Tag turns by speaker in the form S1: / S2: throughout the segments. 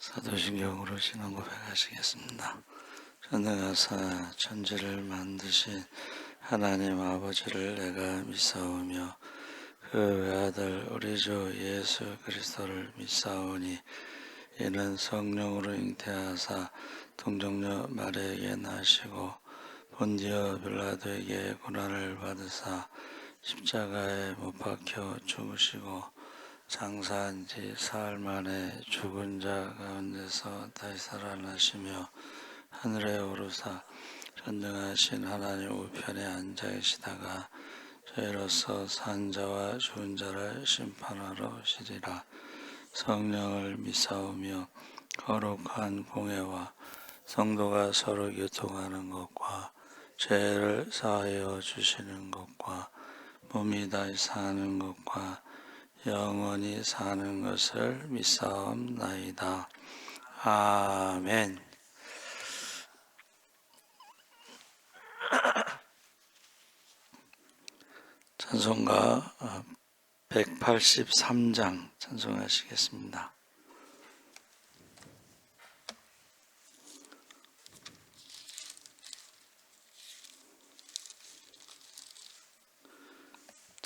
S1: 사도신경으로 신앙 고백하시겠습니다. 전능하사 천지를 만드신 하나님 아버지를 내가 믿사오며 그 외아들 우리 주 예수 그리스도를 믿사오니 이는 성령으로 잉태하사 동정녀 마리아에게 나시고 본디오 빌라도에게 고난을 받으사 십자가에 못 박혀 죽으시고 장사한 지 사흘 만에 죽은 자 가운데서 다시 살아나시며 하늘에 오르사 전능하신 하나님 우편에 앉아 계시다가 저희로서 산 자와 죽은 자를 심판하러 오시리라. 성령을 믿사오며 거룩한 공회와 성도가 서로 교통하는 것과 죄를 사하여 주시는 것과 몸이 다시 사는 것과 영원히 사는 것을 믿사옵나이다. 아멘. 찬송가 183장 찬송하시겠습니다.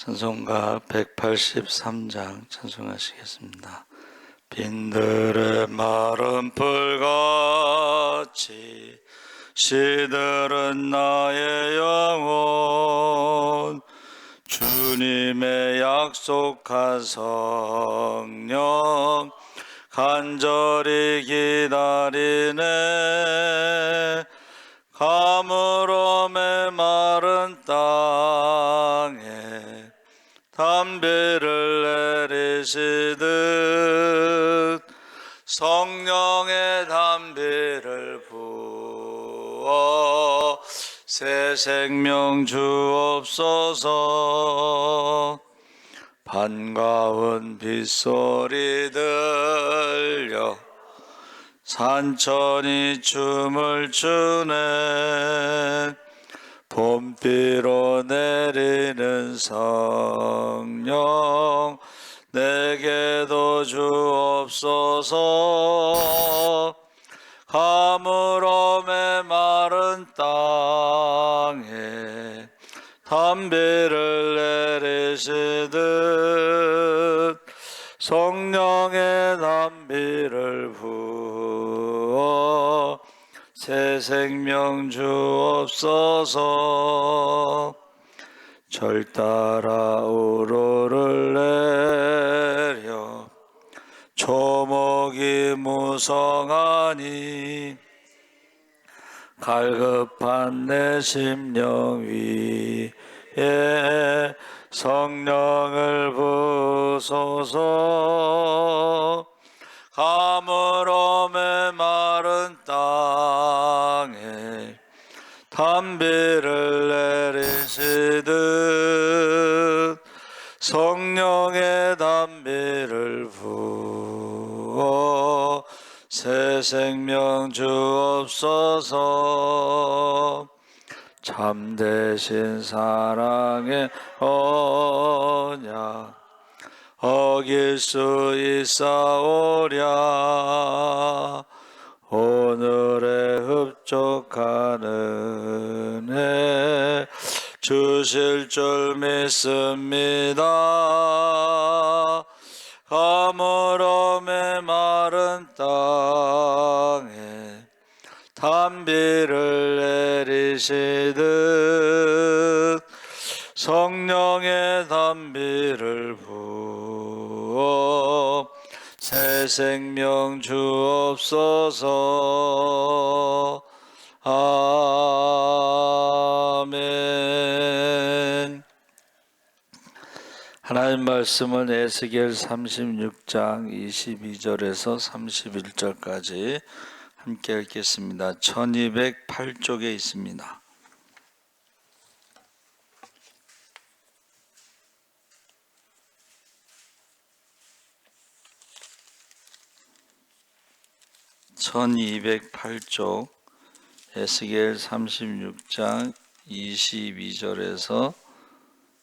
S1: 찬송가 183장 찬송하시겠습니다. 빈들의 마른 풀같이 시들은 나의 영혼 주님의 약속한 성령 간절히 기다리네. 가물어 메마른 땅에 담비를 내리시듯 성령의 담비를 부어 새 생명 주옵소서. 반가운 빗소리 들려 산천이 춤을 추네. 봄비로 내리는 성령 내게도 주옵소서. 가물어 메마른 땅에 담비를 내리시듯 성령의 담비를 부어 새 생명 주옵소서. 절 따라 우로를 내려 초목이 무성하니 갈급한 내 심령 위에 성령을 부소서. 가물어 메마른 땅에 담비를 내리시듯 성령의 담비를 부어 새 생명 주옵소서. 참되신 사랑의 언약 어길 수 있사오랴. 오늘의 흡족한 은혜 주실 줄 믿습니다. 가물어 메마른 땅에 담비를 내리시듯 성령의 담비를 부어 새 생명 주옵소서. 아멘. 하나님 말씀은 에스겔 36장 22절에서 31절까지 함께 읽겠습니다. 1208쪽에 있습니다. (1208쪽) 에스겔 36장 22절에서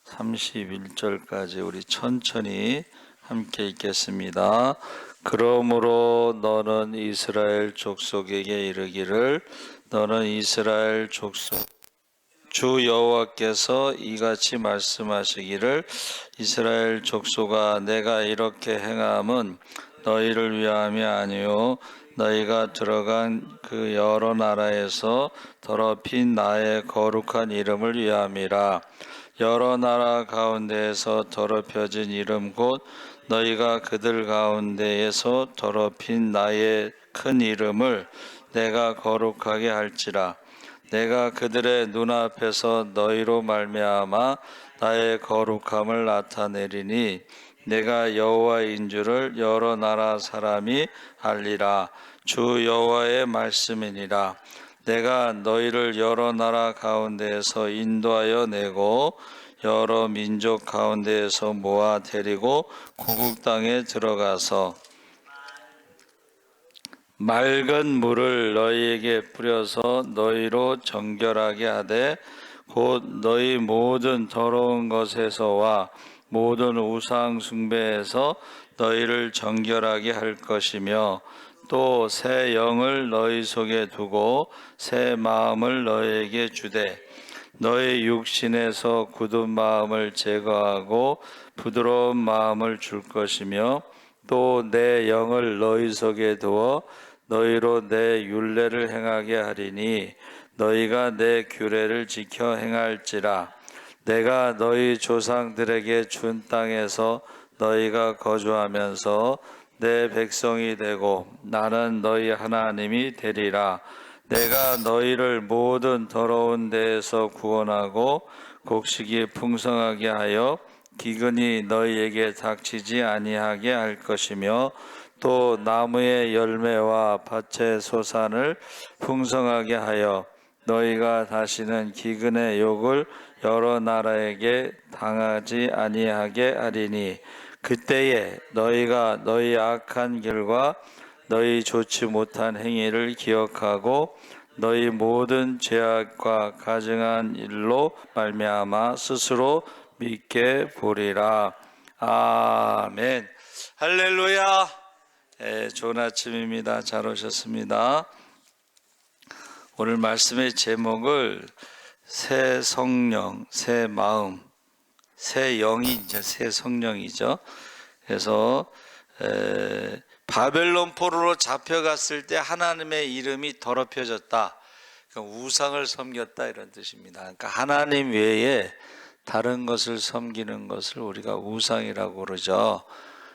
S1: 31절까지 우리 천천히 함께 읽겠습니다. 그러므로 너는 이스라엘 족속에게 이르기를 너는 이스라엘 족속 주 여호와께서 이같이 말씀하시기를 이스라엘 족속아 내가 이렇게 행함은 너희를 위함이 아니요 너희가 들어간 그 여러 나라에서 더럽힌 나의 거룩한 이름을 위함이라. 여러 나라 가운데에서 더럽혀진 이름 곧 너희가 그들 가운데에서 더럽힌 나의 큰 이름을 내가 거룩하게 할지라. 내가 그들의 눈앞에서 너희로 말미암아 나의 거룩함을 나타내리니 내가 여호와인 줄을 여러 나라 사람이 알리라. 주 여호와의 말씀이니라. 내가 너희를 여러 나라 가운데에서 인도하여 내고 여러 민족 가운데에서 모아 데리고 고국 땅에 들어가서 맑은 물을 너희에게 뿌려서 너희로 정결하게 하되 곧 너희 모든 더러운 것에서와 모든 우상 숭배에서 너희를 정결하게 할 것이며 또 새 영을 너희 속에 두고 새 마음을 너희에게 주되 너희 육신에서 굳은 마음을 제거하고 부드러운 마음을 줄 것이며 또 내 영을 너희 속에 두어 너희로 내 율례를 행하게 하리니 너희가 내 규례를 지켜 행할지라. 내가 너희 조상들에게 준 땅에서 너희가 거주하면서 내 백성이 되고 나는 너희 하나님이 되리라. 내가 너희를 모든 더러운 데에서 구원하고 곡식이 풍성하게 하여 기근이 너희에게 닥치지 아니하게 할 것이며 또 나무의 열매와 밭의 소산을 풍성하게 하여 너희가 다시는 기근의 욕을 여러 나라에게 당하지 아니하게 하리니 그때에 너희가 너희 악한 길과 너희 좋지 못한 행위를 기억하고 너희 모든 죄악과 가증한 일로 말미암아 스스로 믿게 보리라. 아멘. 할렐루야. 좋은 아침입니다. 잘 오셨습니다. 오늘 말씀의 제목을 새 성령, 새 마음, 새 영이 이제 새 성령이죠. 그래서 바벨론 포로로 잡혀갔을 때 하나님의 이름이 더럽혀졌다. 그러니까 우상을 섬겼다 이런 뜻입니다. 그러니까 하나님 외에 다른 것을 섬기는 것을 우리가 우상이라고 그러죠.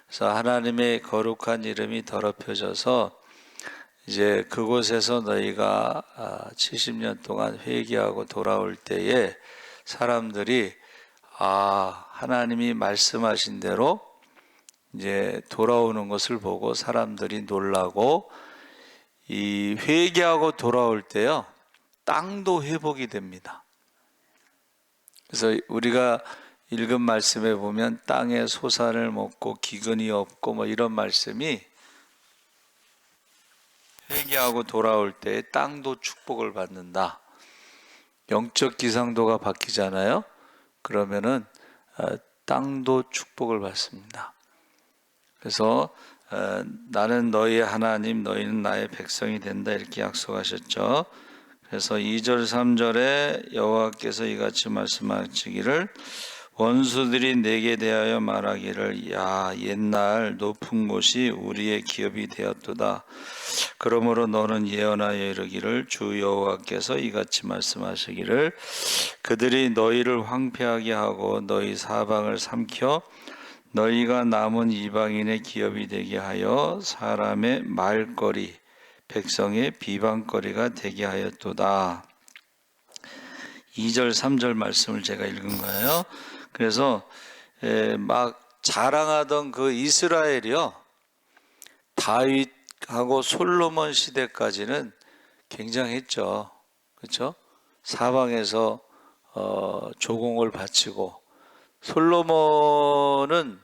S1: 그래서 하나님의 거룩한 이름이 더럽혀져서 이제 그곳에서 너희가 70년 동안 회개하고 돌아올 때에 사람들이 하나님이 말씀하신 대로 이제 돌아오는 것을 보고 사람들이 놀라고 이 회개하고 돌아올 때요 땅도 회복이 됩니다. 그래서 우리가 읽은 말씀에 보면 땅의 소산을 먹고 기근이 없고 뭐 이런 말씀이 회개하고 돌아올 때 땅도 축복을 받는다. 영적 기상도가 바뀌잖아요. 그러면은 땅도 축복을 받습니다. 그래서 나는 너희의 하나님, 너희는 나의 백성이 된다 이렇게 약속하셨죠. 그래서 2절 3절에 여호와께서 이같이 말씀하시기를 원수들이 내게 대하여 말하기를 야 옛날 높은 곳이 우리의 기업이 되었도다. 그러므로 너는 예언하여 이르기를 주 여호와께서 이같이 말씀하시기를 그들이 너희를 황폐하게 하고 너희 사방을 삼켜 너희가 남은 이방인의 기업이 되게 하여 사람의 말거리 백성의 비방거리가 되게 하였도다. 2절 3절 말씀을 제가 읽은 거예요. 그래서 막 자랑하던 그 이스라엘이요 다윗하고 솔로몬 시대까지는 굉장했죠. 그렇죠? 사방에서 조공을 바치고 솔로몬은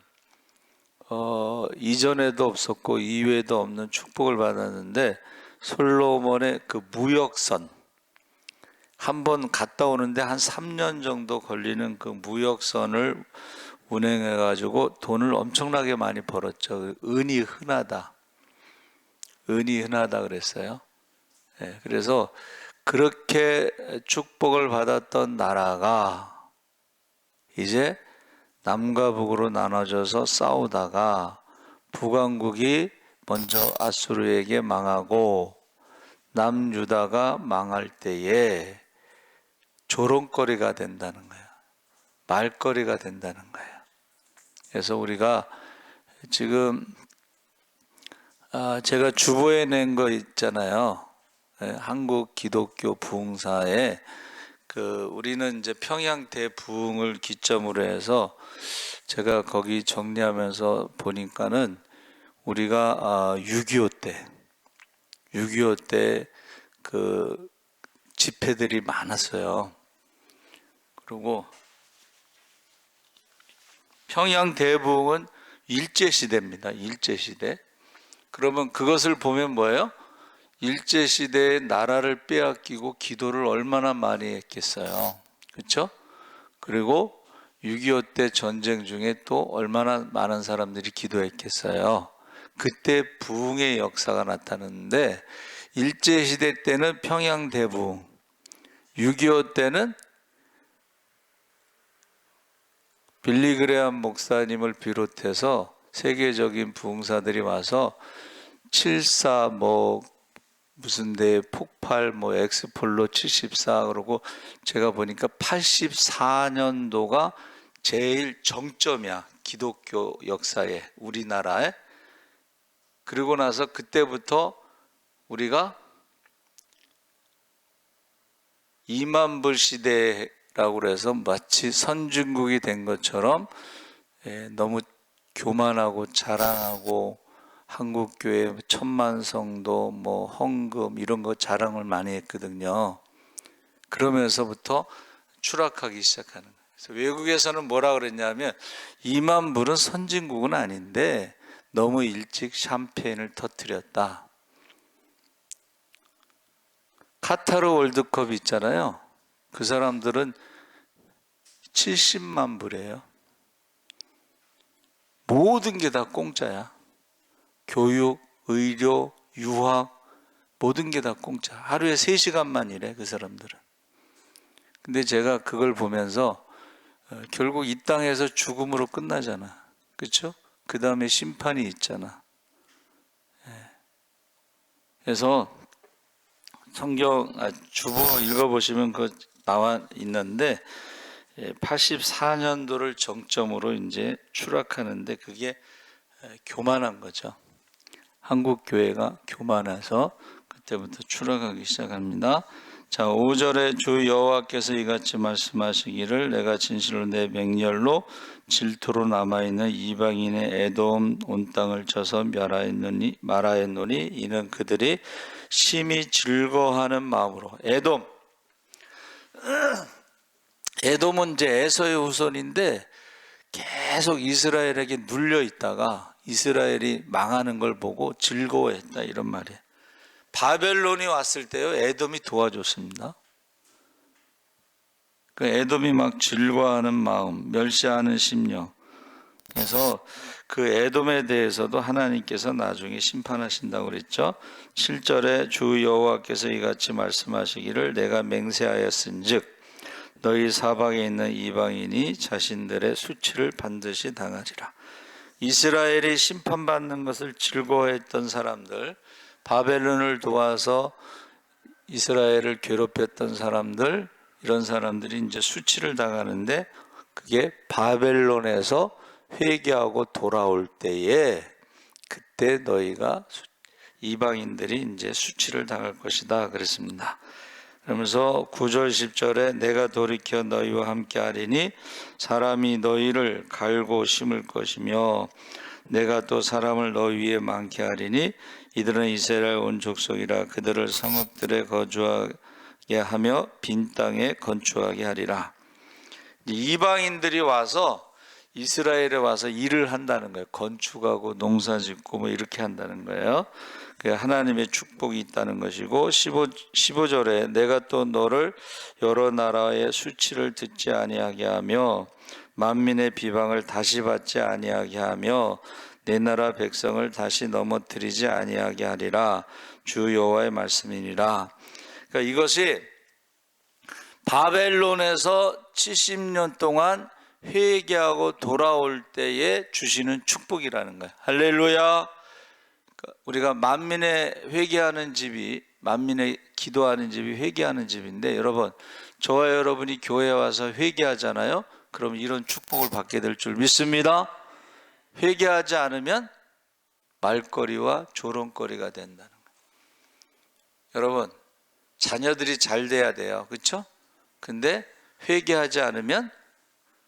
S1: 이전에도 없었고 이후에도 없는 축복을 받았는데 솔로몬의 그 무역선 한 번 갔다 오는데 한 3년 정도 걸리는 그 무역선을 운행해가지고 돈을 엄청나게 많이 벌었죠. 은이 흔하다. 은이 흔하다 그랬어요. 예, 그래서 그렇게 축복을 받았던 나라가 이제 남과 북으로 나눠져서 싸우다가 북왕국이 먼저 아수르에게 망하고 남유다가 망할 때에 조롱거리가 된다는 거예요. 말거리가 된다는 거예요. 그래서 우리가 지금 제가 주보에 낸 거 있잖아요. 한국 기독교 부흥사에 우리는 이제 평양 대부흥을 기점으로 해서 제가 거기 정리하면서 보니까는 우리가 6.25 때 그 집회들이 많았어요. 그리고 평양 대부흥은 일제시대입니다. 일제시대. 그러면 그것을 보면 뭐예요? 일제시대에 나라를 빼앗기고 기도를 얼마나 많이 했겠어요. 그렇죠? 그리고 6.25 때 전쟁 중에 또 얼마나 많은 사람들이 기도했겠어요. 그때 부흥의 역사가 나타났는데 일제시대 때는 평양 대부흥, 6.25 때는 빌리그레암 목사님을 비롯해서 세계적인 부흥사들이 와서 74 무슨 데 폭발 엑스폴로 74 그러고 제가 보니까 84년도가 제일 정점이야. 기독교 역사에 우리나라에. 그리고 나서 그때부터 우리가 2만 불 시대라고 해서 마치 선진국이 된 것처럼 너무 교만하고 자랑하고 한국교회 1000만 성도 헌금 이런 거 자랑을 많이 했거든요. 그러면서부터 추락하기 시작하는 거예요. 그래서 외국에서는 뭐라 그랬냐면 2만 불은 선진국은 아닌데 너무 일찍 샴페인을 터뜨렸다. 카타르 월드컵 있잖아요. 그 사람들은 70만 불이에요. 모든 게 다 공짜야. 교육, 의료, 유학 모든 게 다 공짜. 하루에 3시간만 일해 그 사람들은. 근데 제가 그걸 보면서 결국 이 땅에서 죽음으로 끝나잖아. 그렇죠? 그 다음에 심판이 있잖아. 그래서 성경 주보 읽어보시면 그 나와 있는데 84년도를 정점으로 이제 추락하는데 그게 교만한 거죠. 한국 교회가 교만해서 그때부터 추락하기 시작합니다. 자, 5절에 주 여호와께서 이같이 말씀하시기를 내가 진실로 내 맹렬로 질투로 남아있는 이방인의 에돔 온 땅을 쳐서 말하였노니 이는 그들이 심히 즐거워하는 마음으로. 에돔은 이제 에서의 후손인데 계속 이스라엘에게 눌려 있다가 이스라엘이 망하는 걸 보고 즐거워했다 이런 말이에요. 바벨론이 왔을 때요 에돔이 도와줬습니다. 그 에돔이 막 즐거워하는 마음, 멸시하는 심령. 그래서 그 에돔에 대해서도 하나님께서 나중에 심판하신다고 그랬죠. 7절에 주 여호와께서 이같이 말씀하시기를 내가 맹세하였은즉 너희 사방에 있는 이방인이 자신들의 수치를 반드시 당하리라. 이스라엘이 심판받는 것을 즐거워했던 사람들, 바벨론을 도와서 이스라엘을 괴롭혔던 사람들, 이런 사람들이 이제 수치를 당하는데 그게 바벨론에서 회개하고 돌아올 때에 그때 너희가 이방인들이 이제 수치를 당할 것이다 그랬습니다. 그러면서 9절 10절에 내가 돌이켜 너희와 함께 하리니 사람이 너희를 갈고 심을 것이며 내가 또 사람을 너희 위에 많게 하리니 이들은 이스라엘 온 족속이라 그들을 성읍들에 거주하게 하며 빈 땅에 건축하게 하리라. 이방인들이 와서 이스라엘에 와서 일을 한다는 거예요. 건축하고 농사짓고 이렇게 한다는 거예요. 그 하나님의 축복이 있다는 것이고 15절에 내가 또 너를 여러 나라의 수치를 듣지 아니하게 하며 만민의 비방을 다시 받지 아니하게 하며 내 나라 백성을 다시 넘어뜨리지 아니하게 하리라. 주 여호와의 말씀이니라. 그러니까 이것이 바벨론에서 70년 동안 회개하고 돌아올 때에 주시는 축복이라는 거예요. 할렐루야. 우리가 만민의 회개하는 집이, 만민의 기도하는 집이 회개하는 집인데, 여러분, 저와 여러분이 교회에 와서 회개하잖아요. 그럼 이런 축복을 받게 될 줄 믿습니다. 회개하지 않으면 말거리와 조롱거리가 된다는 거예요. 여러분, 자녀들이 잘 돼야 돼요. 그렇죠? 근데 회개하지 않으면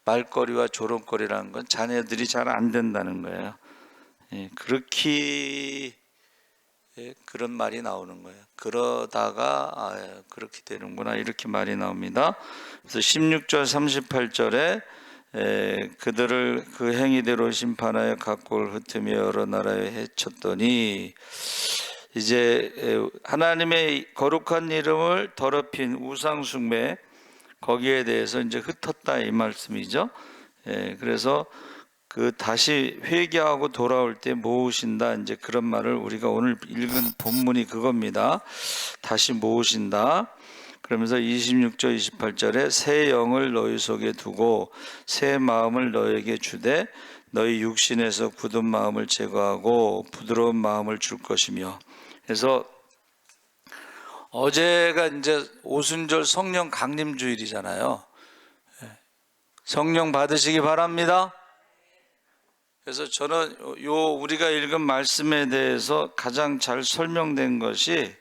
S1: 말거리와 조롱거리라는 건 자녀들이 잘 안 된다는 거예요. 그렇게 그런 말이 나오는 거예요. 그러다가 그렇게 되는구나, 이렇게 말이 나옵니다. 그래서 16절 38절에 그들을 그 행위대로 심판하여 각국을 흩으며 여러 나라에 해쳤더니, 이제 하나님의 거룩한 이름을 더럽힌 우상숭배, 거기에 대해서 이제 흩었다 이 말씀이죠. 그래서 그 다시 회개하고 돌아올 때 모으신다, 이제 그런 말을 우리가 오늘 읽은 본문이 그겁니다. 다시 모으신다. 그러면서 26절 28절에 새 영을 너희 속에 두고 새 마음을 너희에게 주되 너희 육신에서 굳은 마음을 제거하고 부드러운 마음을 줄 것이며. 그래서 어제가 이제 오순절 성령 강림 주일이잖아요. 성령 받으시기 바랍니다. 그래서 저는 우리가 읽은 말씀에 대해서 가장 잘 설명된 것이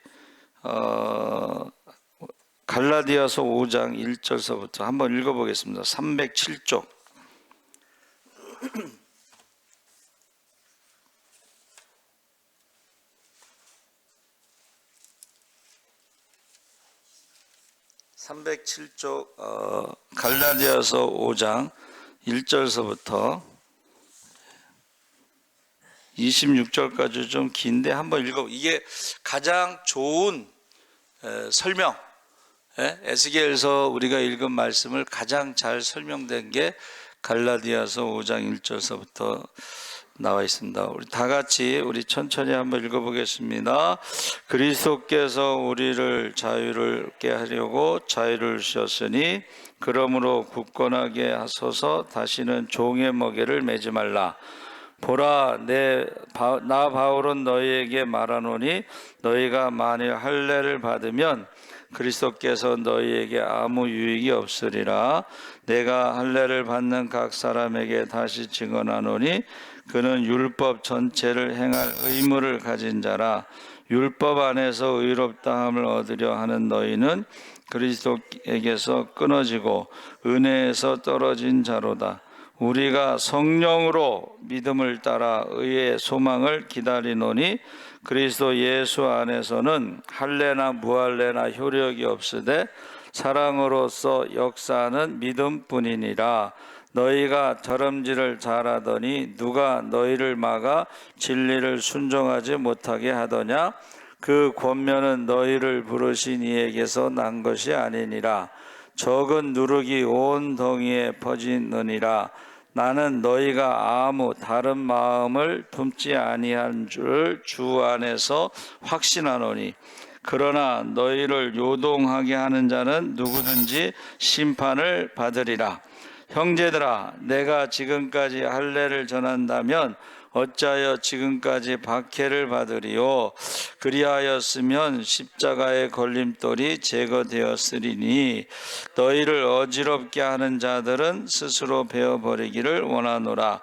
S1: 갈라디아서 5장 1절서부터 한번 읽어보겠습니다. 307쪽. 갈라디아서 5장 1절서부터 26절까지 좀 긴데 한번 읽어. 이게 가장 좋은 설명, 에스겔서 우리가 읽은 말씀을 가장 잘 설명된 게 갈라디아서 5장 1절서부터 나와 있습니다. 우리 다 같이 우리 천천히 한번 읽어보겠습니다. 그리스도께서 우리를 자유롭게 하려고 자유를 주셨으니 그러므로 굳건하게 하소서. 다시는 종의 먹이를 매지 말라. 보라, 나 바울은 너희에게 말하노니 너희가 만일 할례를 받으면 그리스도께서 너희에게 아무 유익이 없으리라. 내가 할례를 받는 각 사람에게 다시 증언하노니 그는 율법 전체를 행할 의무를 가진 자라. 율법 안에서 의롭다함을 얻으려 하는 너희는 그리스도에게서 끊어지고 은혜에서 떨어진 자로다. 우리가 성령으로 믿음을 따라 의의 소망을 기다리노니 그리스도 예수 안에서는 할례나 무할례나 효력이 없으되 사랑으로서 역사하는 믿음뿐이니라. 너희가 다름질을 잘하더니 누가 너희를 막아 진리를 순종하지 못하게 하더냐? 그 권면은 너희를 부르신 이에게서 난 것이 아니니라. 적은 누룩이 온 덩이에 퍼지느니라. 나는 너희가 아무 다른 마음을 품지 아니한 줄 주 안에서 확신하노니 그러나 너희를 요동하게 하는 자는 누구든지 심판을 받으리라. 형제들아, 내가 지금까지 할례를 전한다면 어찌하여 지금까지 박해를 받으리요? 그리하였으면 십자가의 걸림돌이 제거되었으리니 너희를 어지럽게 하는 자들은 스스로 베어버리기를 원하노라.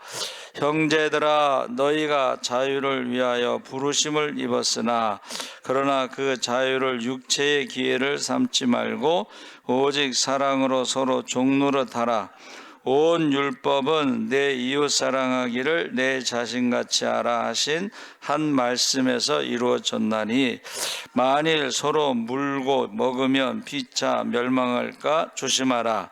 S1: 형제들아, 너희가 자유를 위하여 부르심을 입었으나 그러나 그 자유를 육체의 기회를 삼지 말고 오직 사랑으로 서로 종노릇 하라. 온 율법은 내 이웃 사랑하기를 내 자신같이 하라 하신 한 말씀에서 이루어졌나니 만일 서로 물고 먹으면 피차 멸망할까 조심하라.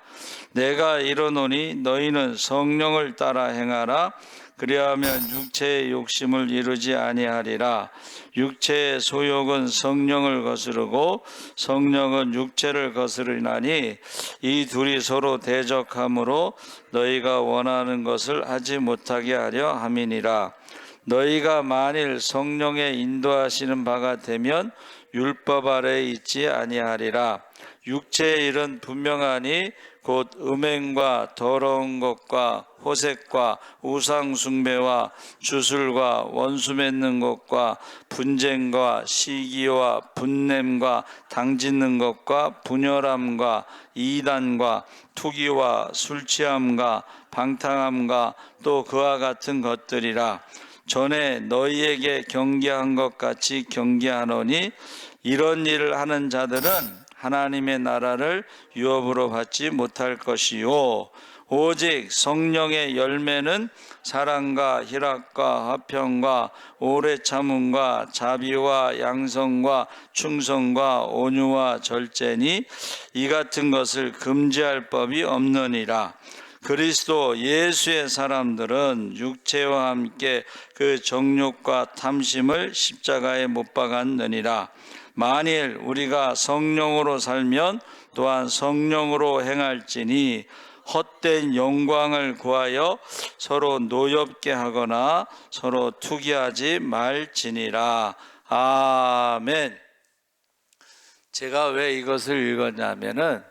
S1: 내가 이르노니 너희는 성령을 따라 행하라. 그리하면 육체의 욕심을 이루지 아니하리라. 육체의 소욕은 성령을 거스르고 성령은 육체를 거스르나니 이 둘이 서로 대적하므로 너희가 원하는 것을 하지 못하게 하려 함이니라. 너희가 만일 성령의 인도하시는 바가 되면 율법 아래에 있지 아니하리라. 육체의 일은 분명하니 곧 음행과 더러운 것과 호색과 우상 숭배와 주술과 원수 맺는 것과 분쟁과 시기와 분냄과 당짓는 것과 분열함과 이단과 투기와 술 취함과 방탕함과 또 그와 같은 것들이라. 전에 너희에게 경계한 것 같이 경계하노니 이런 일을 하는 자들은 하나님의 나라를 유업으로 받지 못할 것이요 오직 성령의 열매는 사랑과 희락과 화평과 오래 참음과 자비와 양성과 충성과 온유와 절제니 이 같은 것을 금지할 법이 없느니라. 그리스도 예수의 사람들은 육체와 함께 그 정욕과 탐심을 십자가에 못 박았느니라. 만일 우리가 성령으로 살면 또한 성령으로 행할지니 헛된 영광을 구하여 서로 노엽게 하거나 서로 투기하지 말지니라. 아멘. 제가 왜 이것을 읽었냐면은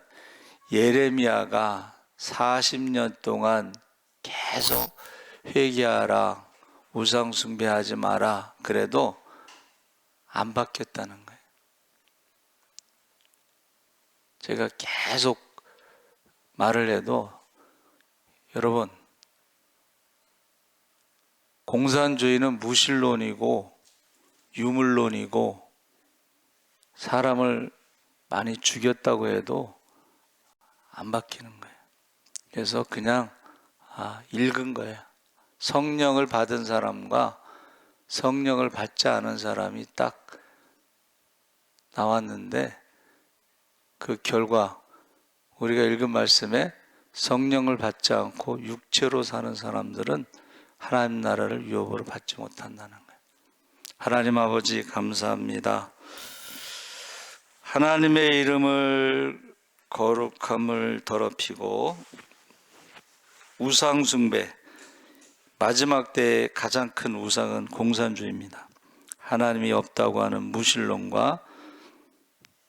S1: 예레미야가 40년 동안 계속 회개하라, 우상 숭배하지 마라 그래도 안 바뀌었다는 거예요. 제가 계속 말을 해도 여러분, 공산주의는 무신론이고 유물론이고 사람을 많이 죽였다고 해도 안 바뀌는 거예요. 그래서 그냥 읽은 거예요. 성령을 받은 사람과 성령을 받지 않은 사람이 딱 나왔는데 그 결과 우리가 읽은 말씀에 성령을 받지 않고 육체로 사는 사람들은 하나님 나라를 유업으로 받지 못한다는 거예요. 하나님 아버지 감사합니다. 하나님의 이름을 거룩함을 더럽히고 우상 숭배, 마지막 때의 가장 큰 우상은 공산주의입니다. 하나님이 없다고 하는 무신론과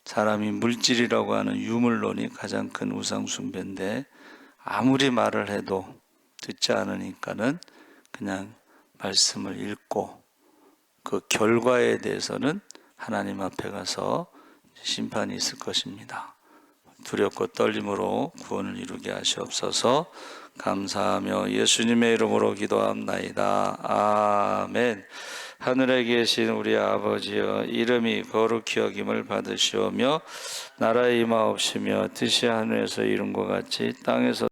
S1: 사람이 물질이라고 하는 유물론이 가장 큰 우상 숭배인데 아무리 말을 해도 듣지 않으니까는 그냥 말씀을 읽고 그 결과에 대해서는 하나님 앞에 가서 심판이 있을 것입니다. 두렵고 떨림으로 구원을 이루게 하시옵소서. 감사하며 예수님의 이름으로 기도합나이다. 아멘. 하늘에 계신 우리 아버지여, 이름이 거룩히 여김을 받으시오며 나라의 임하옵시며 뜻이 하늘에서 이룬 것 같이 땅에서